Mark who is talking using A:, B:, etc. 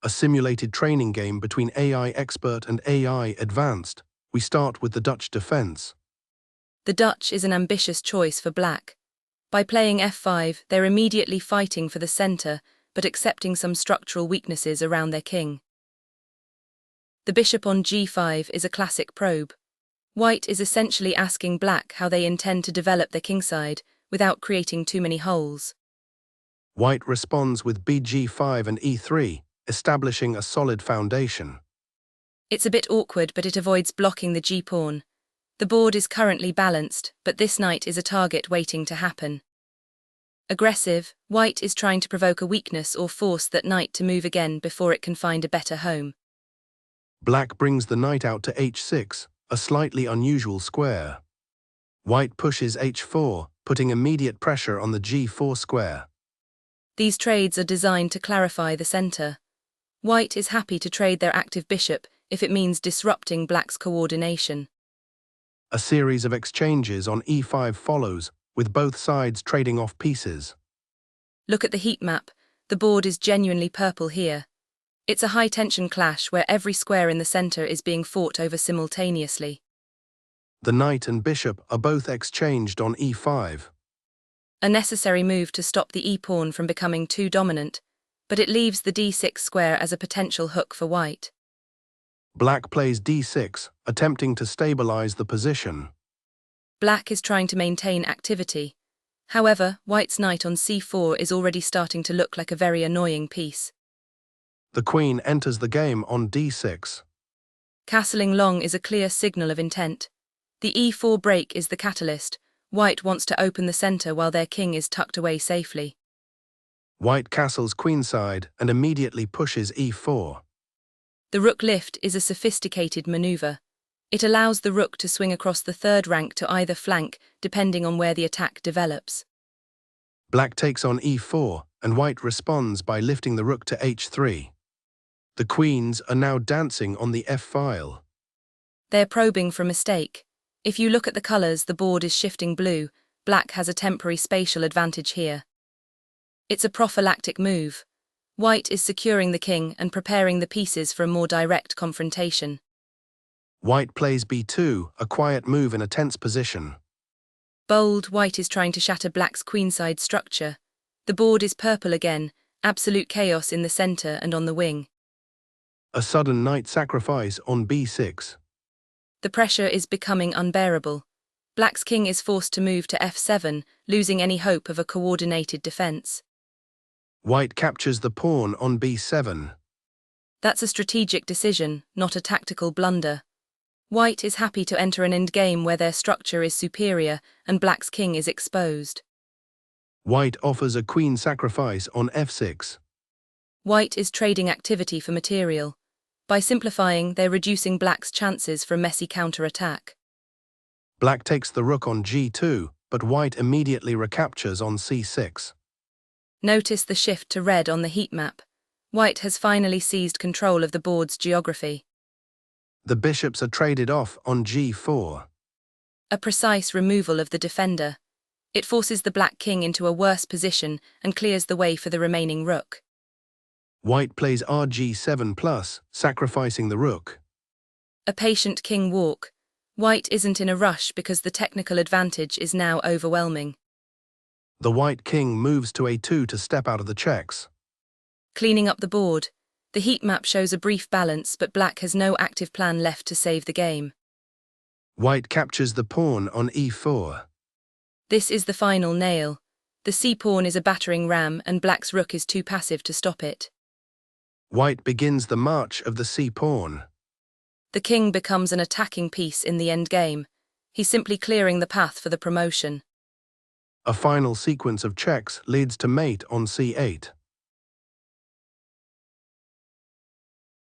A: a simulated training game between AI Expert and AI Advanced. We start with the Dutch defense.
B: The Dutch is an ambitious choice for black. By playing f5, they're immediately fighting for the center, but accepting some structural weaknesses around their king. The bishop on g5 is a classic probe. White is essentially asking black how they intend to develop their kingside without creating too many holes.
A: White responds with bg5 and e3, establishing a solid foundation.
B: It's a bit awkward, but it avoids blocking the g-pawn. The board is currently balanced, but this knight is a target waiting to happen. Aggressive, white is trying to provoke a weakness or force that knight to move again before it can find a better home.
A: Black brings the knight out to h6, a slightly unusual square. White pushes h4, putting immediate pressure on the g4 square.
B: These trades are designed to clarify the center. White is happy to trade their active bishop if it means disrupting black's coordination.
A: A series of exchanges on e5 follows, with both sides trading off pieces.
B: Look at the heat map. The board is genuinely purple here. It's a high-tension clash where every square in the center is being fought over simultaneously.
A: The knight and bishop are both exchanged on e5.
B: A necessary move to stop the e-pawn from becoming too dominant, but it leaves the d6 square as a potential hook for white.
A: Black plays d6, attempting to stabilize the position.
B: Black is trying to maintain activity. However, white's knight on c4 is already starting to look like a very annoying piece.
A: The queen enters the game on d6.
B: Castling long is a clear signal of intent. The e4 break is the catalyst. White wants to open the center while their king is tucked away safely.
A: White castles queenside and immediately pushes e4.
B: The rook lift is a sophisticated maneuver. It allows the rook to swing across the third rank to either flank, depending on where the attack develops.
A: Black takes on e4, and white responds by lifting the rook to h3. The queens are now dancing on the f-file.
B: They're probing for a mistake. If you look at the colors, the board is shifting blue. Black has a temporary spatial advantage here. It's a prophylactic move. White is securing the king and preparing the pieces for a more direct confrontation.
A: White plays b2, a quiet move in a tense position.
B: Bold, white is trying to shatter black's queenside structure. The board is purple again, absolute chaos in the center and on the wing.
A: A sudden knight sacrifice on b6.
B: The pressure is becoming unbearable. Black's king is forced to move to f7, losing any hope of a coordinated defense.
A: White captures the pawn on b7.
B: That's a strategic decision, not a tactical blunder. White is happy to enter an endgame where their structure is superior and black's king is exposed.
A: White offers a queen sacrifice on f6.
B: White is trading activity for material. By simplifying, they're reducing black's chances for a messy counter-attack.
A: Black takes the rook on g2, but white immediately recaptures on c6.
B: Notice the shift to red on the heat map. White has finally seized control of the board's geography.
A: The bishops are traded off on g4.
B: A precise removal of the defender. It forces the black king into a worse position and clears the way for the remaining rook.
A: White plays rg7+, sacrificing the rook.
B: A patient king walk. White isn't in a rush because the technical advantage is now overwhelming.
A: The white king moves to a2 to step out of the checks.
B: Cleaning up the board. The heat map shows a brief balance, but black has no active plan left to save the game.
A: White captures the pawn on e4.
B: This is the final nail. The c-pawn is a battering ram and black's rook is too passive to stop it.
A: White begins the march of the c-pawn.
B: The king becomes an attacking piece in the endgame. He's simply clearing the path for the promotion.
A: A final sequence of checks leads to mate on c8.